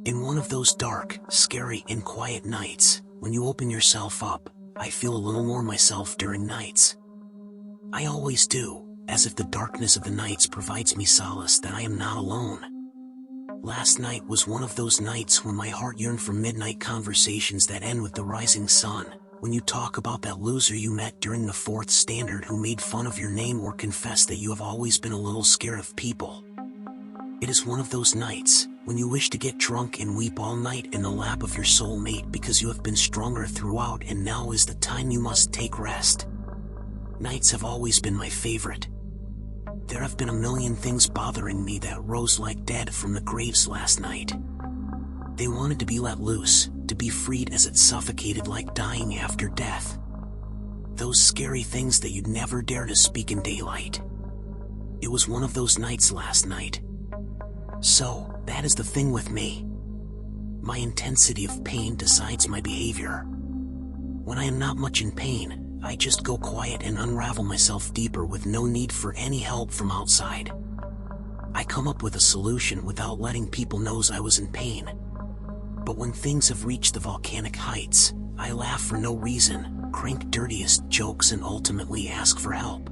In one of those dark, scary, and quiet nights, when you open yourself up, I feel a little more myself during nights. I always do, as if the darkness of the nights provides me solace that I am not alone. Last night was one of those nights when my heart yearned for midnight conversations that end with the rising sun, when you talk about that loser you met during the fourth standard who made fun of your name or confessed that you have always been a little scared of people. It is one of those nights, when you wish to get drunk and weep all night in the lap of your soulmate because you have been stronger throughout and now is the time you must take rest. Nights have always been my favorite. There have been a million things bothering me that rose like dead from the graves last night. They wanted to be let loose, to be freed as it suffocated like dying after death. Those scary things that you'd never dare to speak in daylight. It was one of those nights last night. So, that is the thing with me. My intensity of pain decides my behavior. When I am not much in pain, I just go quiet and unravel myself deeper with no need for any help from outside. I come up with a solution without letting people know I was in pain. But when things have reached the volcanic heights, I laugh for no reason, crank dirtiest jokes and ultimately ask for help.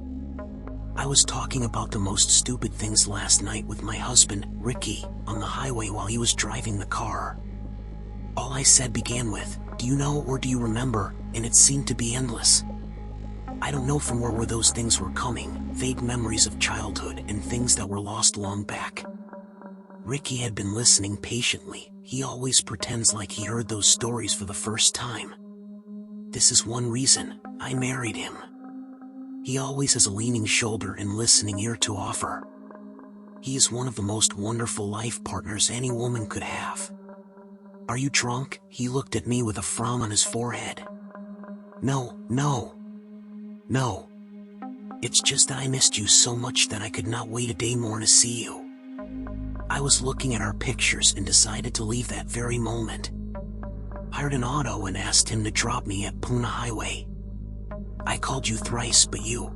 I was talking about the most stupid things last night with my husband, Ricky, on the highway while he was driving the car. All I said began with, "Do you know or do you remember?" and it seemed to be endless. I don't know from where those things were coming, vague memories of childhood and things that were lost long back. Ricky had been listening patiently. He always pretends like he heard those stories for the first time. This is one reason I married him. He always has a leaning shoulder and listening ear to offer. He is one of the most wonderful life partners any woman could have. "Are you drunk?" He looked at me with a frown on his forehead. No. It's just that I missed you so much that I could not wait a day more to see you. I was looking at our pictures and decided to leave that very moment. Hired an auto and asked him to drop me at Puna Highway. I called you thrice, but you...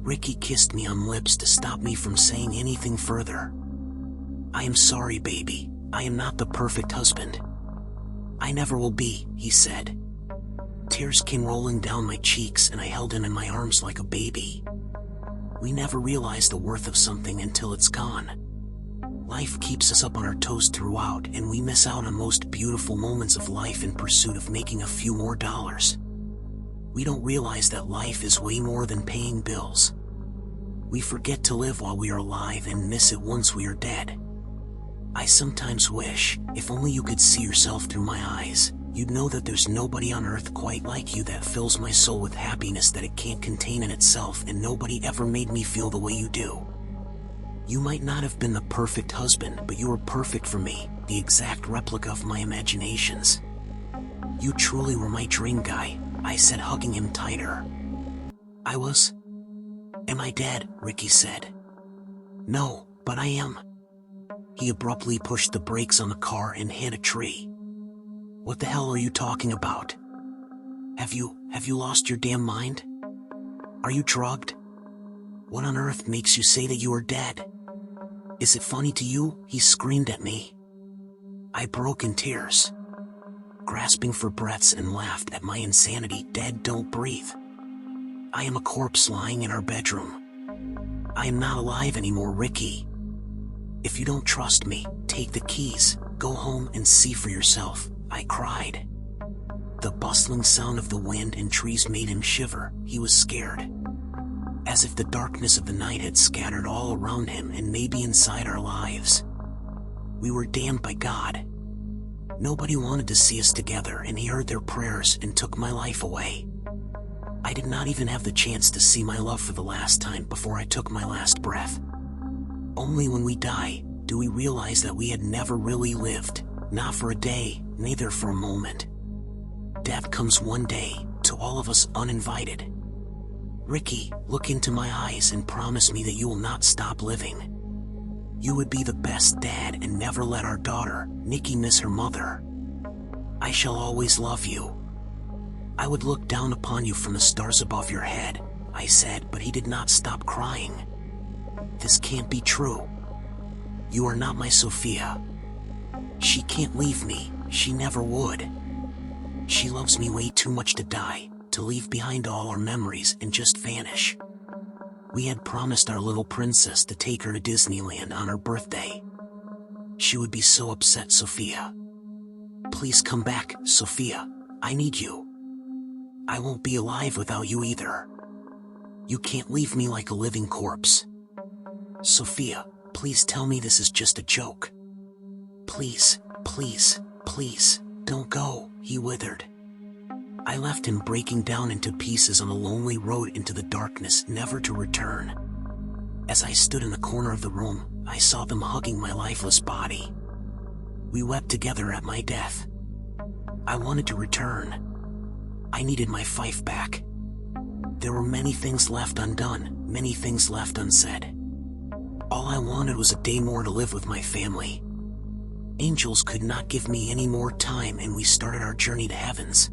Ricky kissed me on lips to stop me from saying anything further. "I am sorry, baby. I am not the perfect husband. I never will be," he said. Tears came rolling down my cheeks and I held him in my arms like a baby. We never realize the worth of something until it's gone. Life keeps us up on our toes throughout and we miss out on most beautiful moments of life in pursuit of making a few more dollars. We don't realize that life is way more than paying bills. We forget to live while we are alive and miss it once we are dead. I sometimes wish, if only you could see yourself through my eyes, you'd know that there's nobody on earth quite like you that fills my soul with happiness that it can't contain in itself, and nobody ever made me feel the way you do. You might not have been the perfect husband, but you were perfect for me, the exact replica of my imaginations. You truly were my dream guy, I said, hugging him tighter. I was? Am I dead? Ricky said. No, but I am. He abruptly pushed the brakes on the car and hit a tree. What the hell are you talking about? Have you lost your damn mind? Are you drugged? What on earth makes you say that you are dead? Is it funny to you? He screamed at me. I broke in tears, grasping for breaths, and laughed at my insanity. Dead don't breathe. I am a corpse lying in our bedroom. I am not alive anymore, Ricky. If you don't trust me, take the keys, go home and see for yourself, I cried. The bustling sound of the wind and trees made him shiver. He was scared, as if the darkness of the night had scattered all around him and maybe inside our lives. We were damned by God. Nobody wanted to see us together, and he heard their prayers and took my life away. I did not even have the chance to see my love for the last time before I took my last breath. Only when we die do we realize that we had never really lived, not for a day, neither for a moment. Death comes one day, to all of us uninvited. Ricky, look into my eyes and promise me that you will not stop living. You would be the best dad and never let our daughter, Nikki, miss her mother. I shall always love you. I would look down upon you from the stars above your head, I said, but he did not stop crying. This can't be true. You are not my Sophia. She can't leave me, she never would. She loves me way too much to die, to leave behind all our memories and just vanish. We had promised our little princess to take her to Disneyland on her birthday. She would be so upset, Sophia. Please come back, Sophia. I need you. I won't be alive without you either. You can't leave me like a living corpse. Sophia, please tell me this is just a joke. Please, please, please, don't go, he withered. I left him breaking down into pieces on a lonely road into the darkness, never to return. As I stood in the corner of the room, I saw them hugging my lifeless body. We wept together at my death. I wanted to return. I needed my Fife back. There were many things left undone, many things left unsaid. All I wanted was a day more to live with my family. Angels could not give me any more time, and we started our journey to heavens.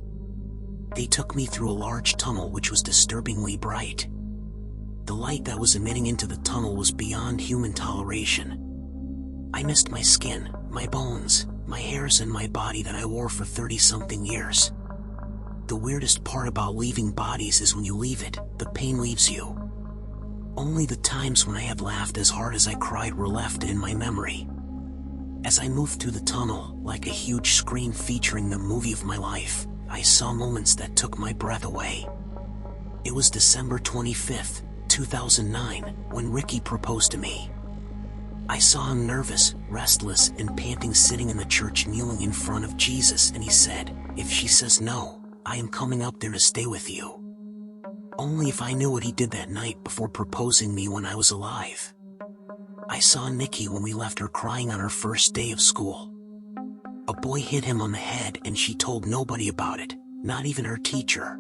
They took me through a large tunnel which was disturbingly bright. The light that was emitting into the tunnel was beyond human toleration. I missed my skin, my bones, my hairs, and my body that I wore for 30-something years. The weirdest part about leaving bodies is when you leave it, the pain leaves you. Only the times when I had laughed as hard as I cried were left in my memory. As I moved through the tunnel, like a huge screen featuring the movie of my life, I saw moments that took my breath away. It was December 25th, 2009, when Ricky proposed to me. I saw him nervous, restless, and panting, sitting in the church kneeling in front of Jesus, and he said, "If she says no, I am coming up there to stay with you." Only if I knew what he did that night before proposing me when I was alive. I saw Nikki when we left her crying on her first day of school. A boy hit him on the head and she told nobody about it, not even her teacher.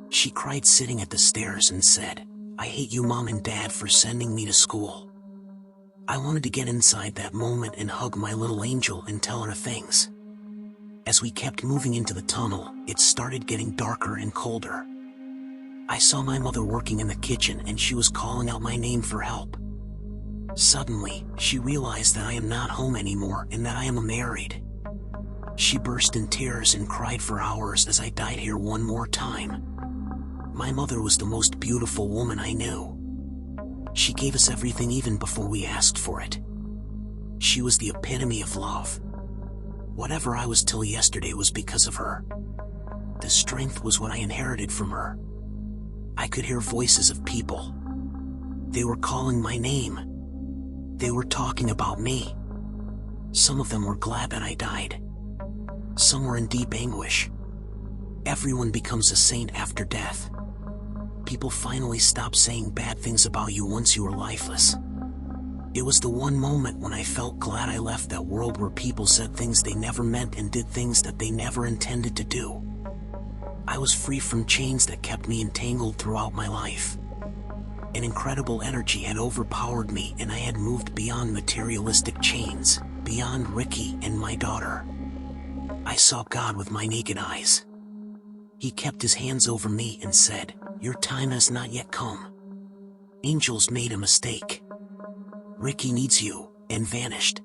She cried sitting at the stairs and said, "I hate you, Mom and Dad, for sending me to school." I wanted to get inside that moment and hug my little angel and tell her things. As we kept moving into the tunnel, it started getting darker and colder. I saw my mother working in the kitchen and she was calling out my name for help. Suddenly, she realized that I am not home anymore and that I am married. She burst in tears and cried for hours as I died here one more time. My mother was the most beautiful woman I knew. She gave us everything even before we asked for it. She was the epitome of love. Whatever I was till yesterday was because of her. The strength was what I inherited from her. I could hear voices of people. They were calling my name. They were talking about me. Some of them were glad that I died. Some were in deep anguish. Everyone becomes a saint after death. People finally stop saying bad things about you once you are lifeless. It was the one moment when I felt glad I left that world where people said things they never meant and did things that they never intended to do. I was free from chains that kept me entangled throughout my life. An incredible energy had overpowered me and I had moved beyond materialistic chains, beyond Ricky and my daughter. I saw God with my naked eyes. He kept his hands over me and said, "Your time has not yet come. Angels made a mistake. Ricky needs you," and vanished.